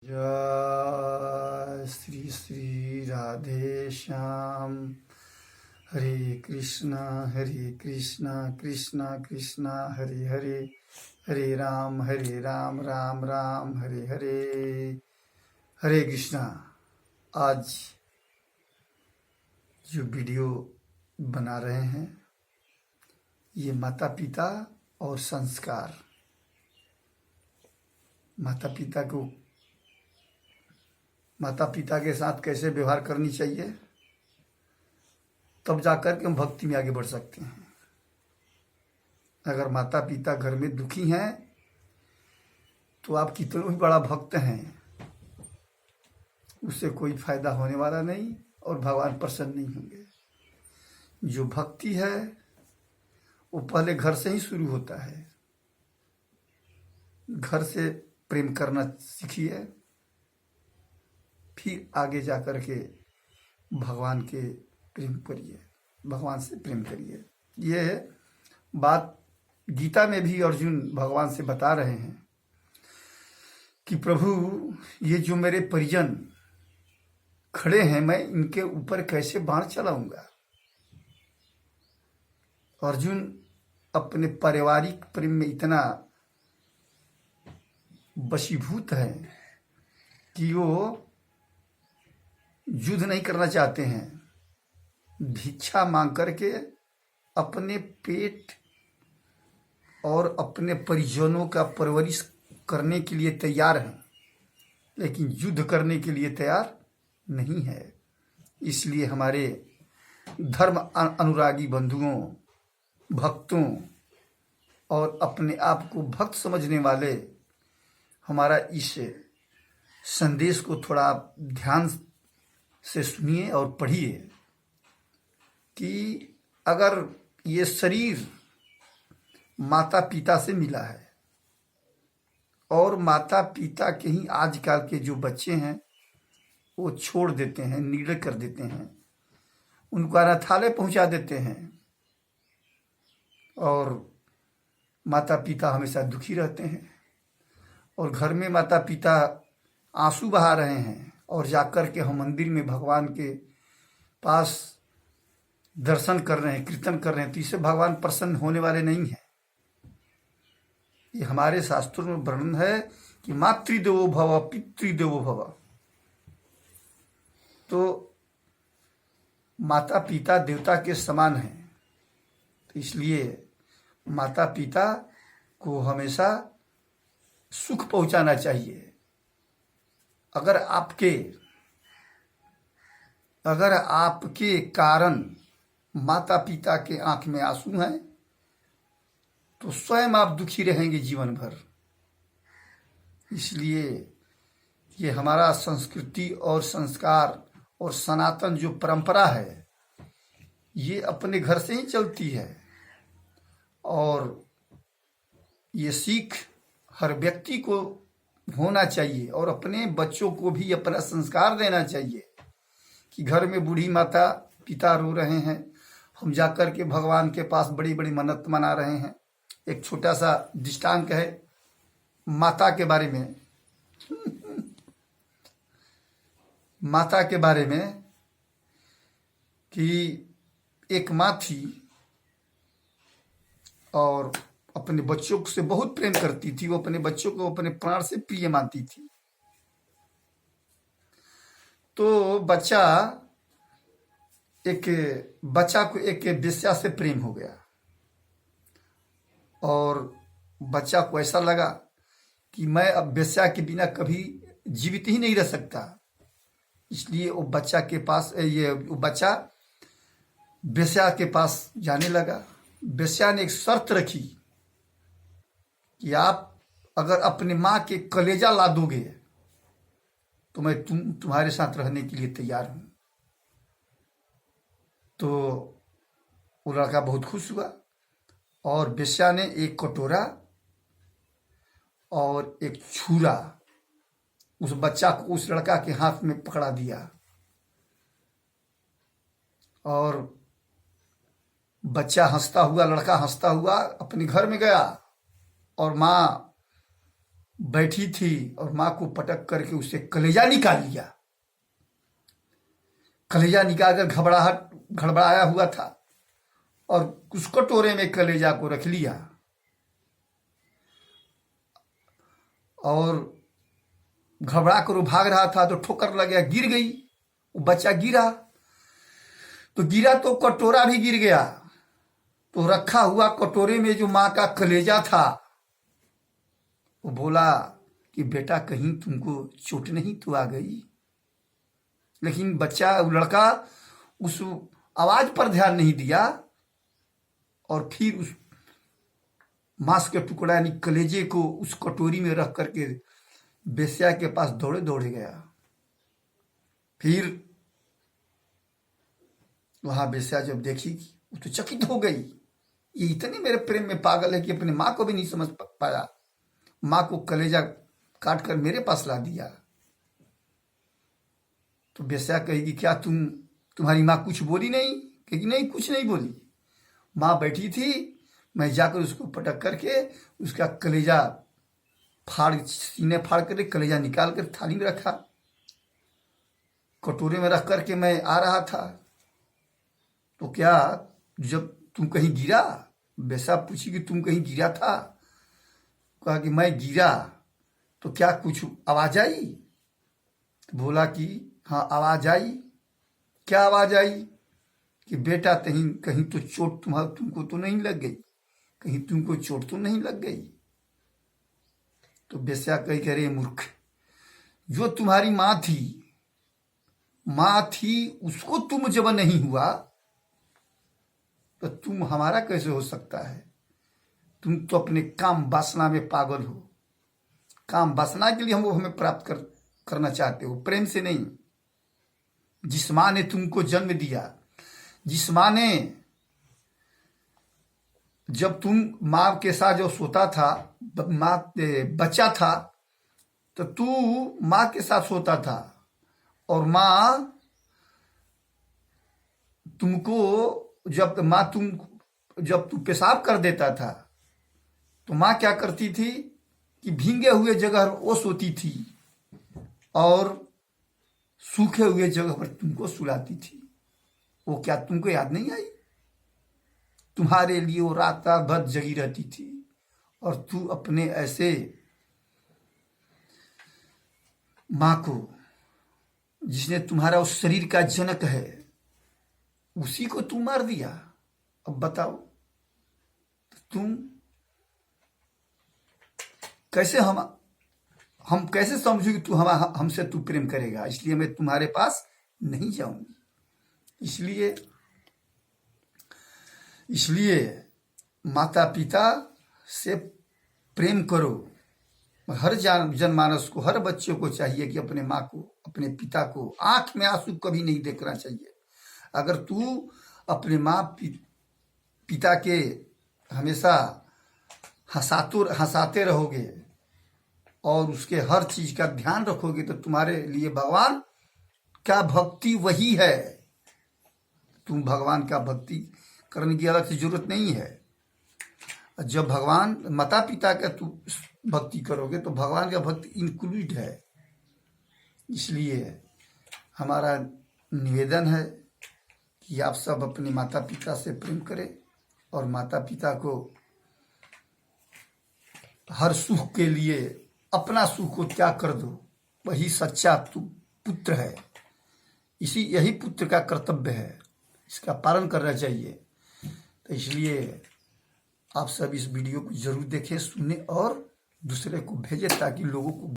जय श्री श्री राधे श्याम। हरे कृष्णा कृष्णा कृष्णा हरे हरे, हरे राम राम राम हरे हरे। हरे कृष्णा। आज जो वीडियो बना रहे हैं ये माता पिता और संस्कार। माता पिता के साथ कैसे व्यवहार करनी चाहिए, तब जाकर के हम भक्ति में आगे बढ़ सकते हैं। अगर माता पिता घर में दुखी हैं तो आप कितना भी बड़ा भक्त हैं, उससे कोई फायदा होने वाला नहीं और भगवान प्रसन्न नहीं होंगे। जो भक्ति है वो पहले घर से ही शुरू होता है। घर से प्रेम करना सीखिए, फिर आगे जाकर के भगवान के प्रेम करिए, भगवान से प्रेम करिए। ये बात गीता में भी अर्जुन भगवान से बता रहे हैं कि प्रभु ये जो मेरे परिजन खड़े हैं, मैं इनके ऊपर कैसे बाण चलाऊंगा। अर्जुन अपने पारिवारिक प्रेम में इतना वशीभूत है कि वो युद्ध नहीं करना चाहते हैं, भिक्षा मांग करके अपने पेट और अपने परिजनों का परवरिश करने के लिए तैयार हैं, लेकिन युद्ध करने के लिए तैयार नहीं है। इसलिए हमारे धर्म अनुरागी बंधुओं, भक्तों और अपने आप को भक्त समझने वाले हमारा इस संदेश को थोड़ा ध्यान से सुनिए और पढ़िए कि अगर ये शरीर माता पिता से मिला है और माता पिता के ही आजकल के जो बच्चे हैं वो छोड़ देते हैं, निर्णय कर देते हैं, उनको अनाथालय पहुंचा देते हैं और माता पिता हमेशा दुखी रहते हैं और घर में माता पिता आंसू बहा रहे हैं और जाकर के हम मंदिर में भगवान के पास दर्शन कर रहे हैं, कीर्तन कर रहे हैं, तो इससे भगवान प्रसन्न होने वाले नहीं हैं। ये हमारे शास्त्रों में वर्णन है कि मातृदेवो भव पितृदेवो भव। तो माता पिता देवता के समान हैं, तो इसलिए माता पिता को हमेशा सुख पहुंचाना चाहिए। अगर आपके कारण माता पिता के आंख में आंसू हैं तो स्वयं आप दुखी रहेंगे जीवन भर। इसलिए ये हमारा संस्कृति और संस्कार और सनातन जो परंपरा है ये अपने घर से ही चलती है और ये सीख हर व्यक्ति को होना चाहिए और अपने बच्चों को भी अपना संस्कार देना चाहिए कि घर में बूढ़ी माता पिता रो रहे हैं, हम जाकर के भगवान के पास बड़ी बड़ी मन्नत मना रहे हैं। एक छोटा सा दृष्टांत है माता के बारे में। माता के बारे में कि एक माँ थी और अपने बच्चों से बहुत प्रेम करती थी। वो अपने बच्चों को अपने प्राण से प्रिय मानती थी। तो बच्चा को एक वेश्या से प्रेम हो गया और बच्चा को ऐसा लगा कि मैं अब वेश्या के बिना कभी जीवित ही नहीं रह सकता। इसलिए वो बच्चा वेश्या के पास जाने लगा। वेश्या ने एक शर्त रखी कि आप अगर अपने माँ के कलेजा ला दोगे तो मैं तुम्हारे साथ रहने के लिए तैयार हूं। तो वो लड़का बहुत खुश हुआ और वेश्या ने एक कटोरा और एक छुरा उस बच्चा को उस लड़का के हाथ में पकड़ा दिया और बच्चा हंसता हुआ, लड़का हंसता हुआ अपने घर में गया और माँ बैठी थी और माँ को पटक करके उसे कलेजा निकाल लिया। कलेजा निकालकर घबराया हुआ था और उस कटोरे में कलेजा को रख लिया और घबरा कर वो भाग रहा था तो ठोकर लग गया, गिर गई। वो बच्चा गिरा तो कटोरा भी गिर गया। तो रखा हुआ कटोरे में जो माँ का कलेजा था, वो बोला कि बेटा कहीं तुमको चोट नहीं तो आ गई। लेकिन बच्चा, लड़का उस आवाज पर ध्यान नहीं दिया और फिर उस मांस के टुकड़ा यानी कलेजे को उस कटोरी में रख करके बेस्या के पास दौड़े गया। फिर वहां बेस्या जब देखी वो तो चकित हो गई, ये इतने मेरे प्रेम में पागल है कि अपने माँ को भी नहीं समझ पाया, माँ को कलेजा काट कर मेरे पास ला दिया। तो बेस्या कहेगी क्या तुम्हारी माँ कुछ बोली नहीं? कहेगी नहीं, कुछ नहीं बोली। माँ बैठी थी, मैं जाकर उसको पटक करके उसका कलेजा सीने फाड़ कर कलेजा निकाल कर थाली में रखा, कटोरे में रख करके मैं आ रहा था। तो क्या जब तुम कहीं गिरा? बेस्या पूछी कि तुम कहीं गिरा था? कहा कि मैं गिरा। तो क्या कुछ आवाज आई? तो बोला कि हाँ आवाज आई। क्या आवाज आई? कि बेटा कहीं तो चोट तुमको तो नहीं लग गई? कहीं तुमको चोट तो नहीं लग गई? तो बेस्या कह रहे मूर्ख, जो तुम्हारी माँ थी उसको तुम जब नहीं हुआ तो तुम हमारा कैसे हो सकता है? तुम तो अपने काम वासना में पागल हो। काम वासना के लिए हमें प्राप्त करना चाहते हो, प्रेम से नहीं। जिस माँ ने तुमको जन्म दिया, जिस माँ ने जब तुम माँ के साथ जो सोता था, माँ बच्चा था तो तू माँ के साथ सोता था और माँ तुमको जब तू पेशाब कर देता था तो माँ क्या करती थी कि भींगे हुए जगह वो सोती थी और सूखे हुए जगह पर तुमको सुलाती थी। वो क्या तुमको याद नहीं आई? तुम्हारे लिए वो रात भर जगी रहती थी और तू अपने ऐसे माँ को, जिसने तुम्हारा उस शरीर का जनक है, उसी को तू मार दिया। अब बताओ तुम कैसे, हम कैसे समझो कि हमसे तू प्रेम करेगा? इसलिए मैं तुम्हारे पास नहीं जाऊंगी। इसलिए माता पिता से प्रेम करो। हर जनमानस को, हर बच्चे को चाहिए कि अपने माँ को, अपने पिता को आंख में आंसू कभी नहीं देखना चाहिए। अगर तू अपने माँ पिता के हमेशा हंसाते रहोगे और उसके हर चीज का ध्यान रखोगे तो तुम्हारे लिए भगवान का भक्ति वही है। तुम भगवान का भक्ति करने की अलग से जरूरत नहीं है। जब भगवान माता पिता का तू भक्ति करोगे तो भगवान का भक्ति इंक्लूड है। इसलिए हमारा निवेदन है कि आप सब अपने माता पिता से प्रेम करें और माता पिता को हर सुख के लिए अपना सुख को त्याग कर दो। वही सच्चा पुत्र है। यही पुत्र का कर्तव्य है, इसका पालन करना चाहिए। तो इसलिए आप सब इस वीडियो को जरूर देखें, सुने और दूसरे को भेजें ताकि लोगों को